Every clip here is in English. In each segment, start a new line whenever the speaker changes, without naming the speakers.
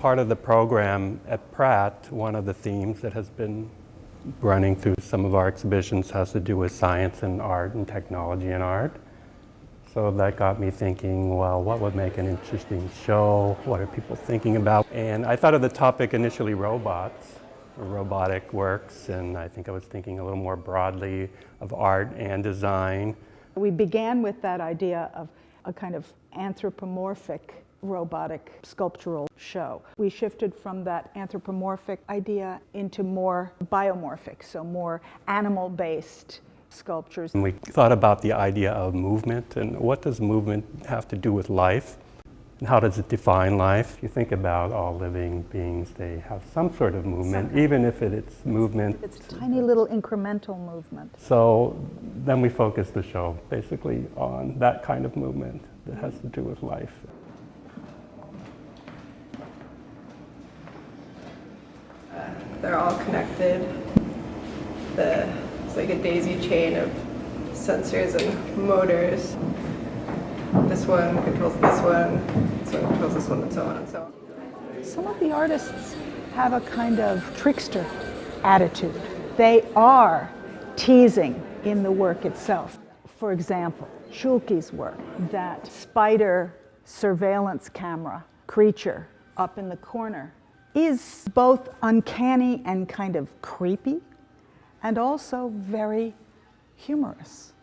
part of the program at Pratt, one of the themes that has been running through some of our exhibitions has to do with science and art and technology and art. So that got me thinking, well, what would make an interesting show? What are people thinking about? And I thought of the topic initially robots, or robotic works, and I think I was thinking a little more broadly of art and design.
We began with that idea of a kind of anthropomorphic robotic sculptural show. We shifted from that anthropomorphic idea into more biomorphic, so more animal-based sculptures.
And we thought about the idea of movement and what does movement have to do with life and how does it define life? You think about all living beings, they have some sort of movement, even if it's movement.
It's a tiny little incremental movement.
So then we focused the show basically on that kind of movement that has to do with life.
They're all connected. It's like a daisy chain of sensors and motors. This one controls this one controls this one, and so on and so on.
Some of the artists have a kind of trickster attitude. They are teasing in the work itself. For example, Schulke's work, that spider surveillance camera creature up in the corner, is both uncanny and kind of creepy, and also very humorous.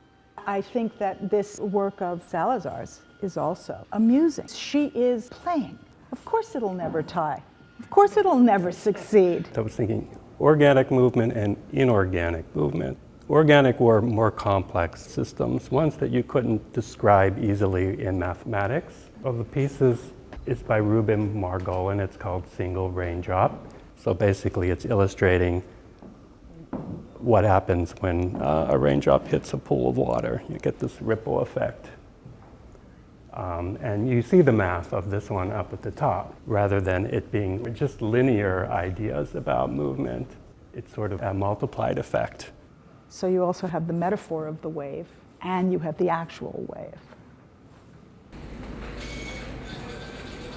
I think that this work of Salazar's is also amusing. She is playing. Of course it'll never tie. Of course it'll never succeed.
I was thinking organic movement and inorganic movement. Organic were more complex systems, ones that you couldn't describe easily in mathematics. Of the pieces, it's by Ruben Margot, and it's called Single Raindrop. So basically it's illustrating what happens when a raindrop hits a pool of water. You get this ripple effect. And you see the math of this one up at the top. Rather than it being just linear ideas about movement, it's sort of a multiplied effect.
So you also have the metaphor of the wave, and you have the actual wave.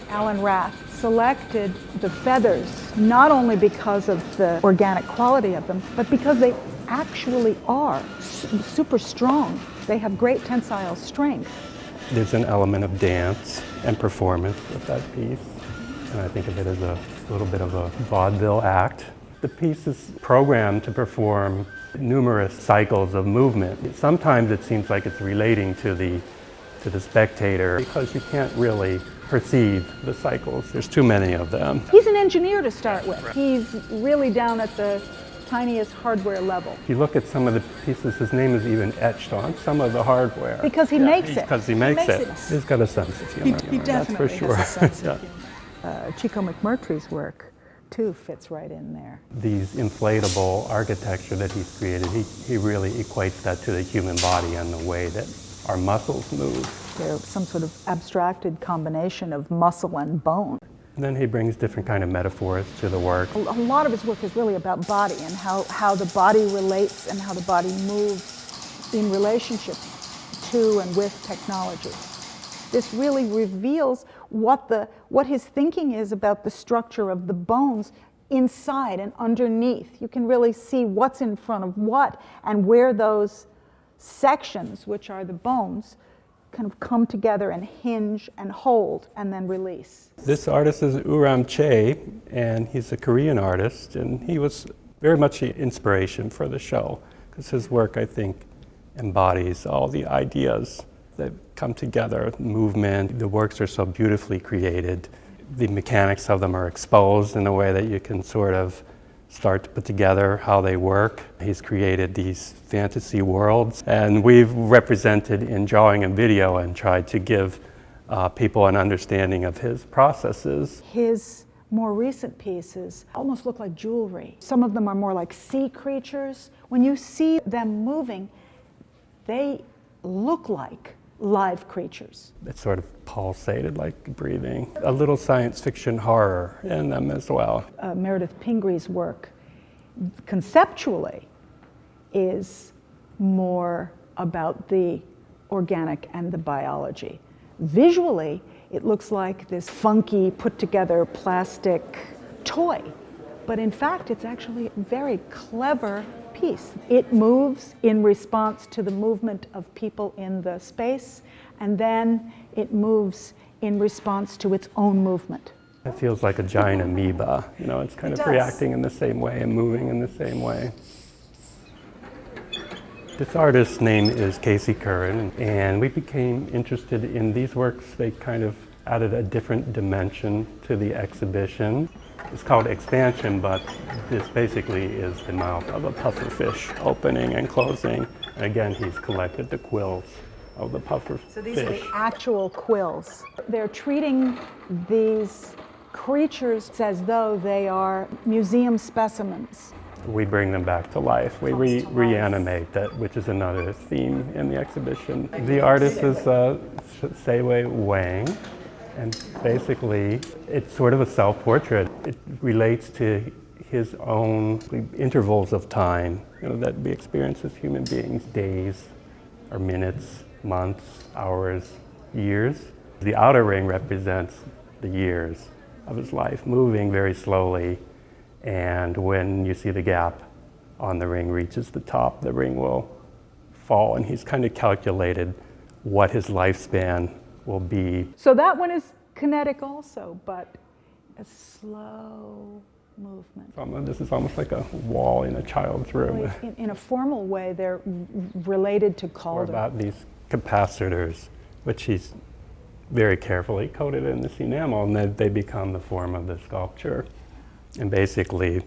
Alan Rath selected the feathers not only because of the organic quality of them, but because they actually are super strong. They have great tensile strength.
There's an element of dance and performance with that piece, and I think of it as a little bit of a vaudeville act. The piece is programmed to perform numerous cycles of movement. Sometimes it seems like it's relating to the spectator because you can't really perceive the cycles. There's too many of them.
He's an engineer to start with. He's really down at the tiniest hardware level.
If you look at some of the pieces, his name is even etched on some of the hardware.
Because he makes it.
Because he makes it. He's got a sense of humor.
He definitely
that's for sure.
has a sense of humor. Chico McMurtry's work, too, fits right in there.
These inflatable architecture that he's created, he really equates that to the human body and the way that our muscles move.
They're some sort of abstracted combination of muscle and bone.
And then he brings different kind of metaphors to the work.
A lot of his work is really about body and how the body relates and how the body moves in relationship to and with technology. This really reveals what his thinking is about the structure of the bones inside and underneath. You can really see what's in front of what and where those sections, which are the bones, kind of come together and hinge and hold and then release.
This artist is Uram Che, and he's a Korean artist, and he was very much the inspiration for the show because his work, I think, embodies all the ideas that come together, movement. The works are so beautifully created. The mechanics of them are exposed in a way that you can sort of start to put together how they work. He's created these fantasy worlds, and we've represented in drawing and video and tried to give people an understanding of his processes.
His more recent pieces almost look like jewelry. Some of them are more like sea creatures. When you see them moving, they look like live creatures.
It's sort of pulsated like breathing. A little science fiction horror in them as well.
Meredith Pingree's work conceptually is more about the organic and the biology. Visually, It looks like this funky, put-together plastic toy. But in fact, it's actually a very clever piece. It moves in response to the movement of people in the space, and then it moves in response to its own movement.
It feels like a giant amoeba. You know, it's kind of reacting in the same way and moving in the same way. This artist's name is Casey Curran, and we became interested in these works. They kind of added a different dimension to the exhibition. It's called Expansion, but this basically is the mouth of a pufferfish opening and closing. And again, he's collected the quills of the pufferfish.
So these are the actual quills. They're treating these creatures as though they are museum specimens.
We bring them back to life. We reanimate that, which is another theme in the exhibition. The artist is Seiwei Wang, and basically it's sort of a self-portrait. It relates to his own intervals of time, you know, that we experience as human beings, days or minutes, months, hours, years. The outer ring represents the years of his life, moving very slowly. And when you see the gap on the ring reaches the top, the ring will fall. And he's kind of calculated what his lifespan will be.
So that one is kinetic also, but a slow movement.
This is almost like a wall in a child's room.
In a formal way, they're related to Calder.
Or about these capacitors, which he's very carefully coated in this enamel, and then they become the form of the sculpture. And basically,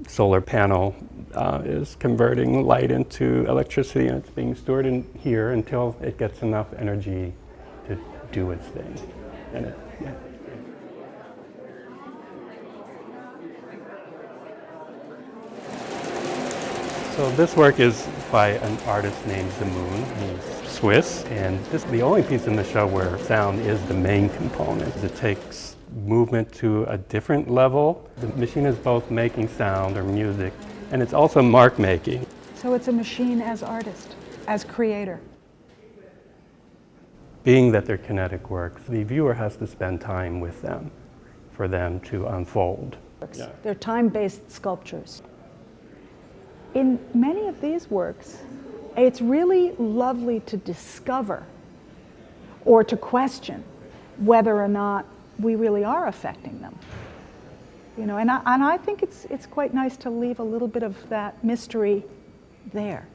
solar panel is converting light into electricity, and it's being stored in here until it gets enough energy to do its thing. And So this work is by an artist named Zamoon. He's Swiss, and this is the only piece in the show where sound is the main component. It takes movement to a different level. The machine is both making sound or music, and it's also mark making.
So it's a machine as artist, as creator.
Being that they're kinetic works, the viewer has to spend time with them for them to unfold.
Yeah. They're time-based sculptures. In many of these works, it's really lovely to discover or to question whether or not we really are affecting them. You know, and I think it's quite nice to leave a little bit of that mystery there.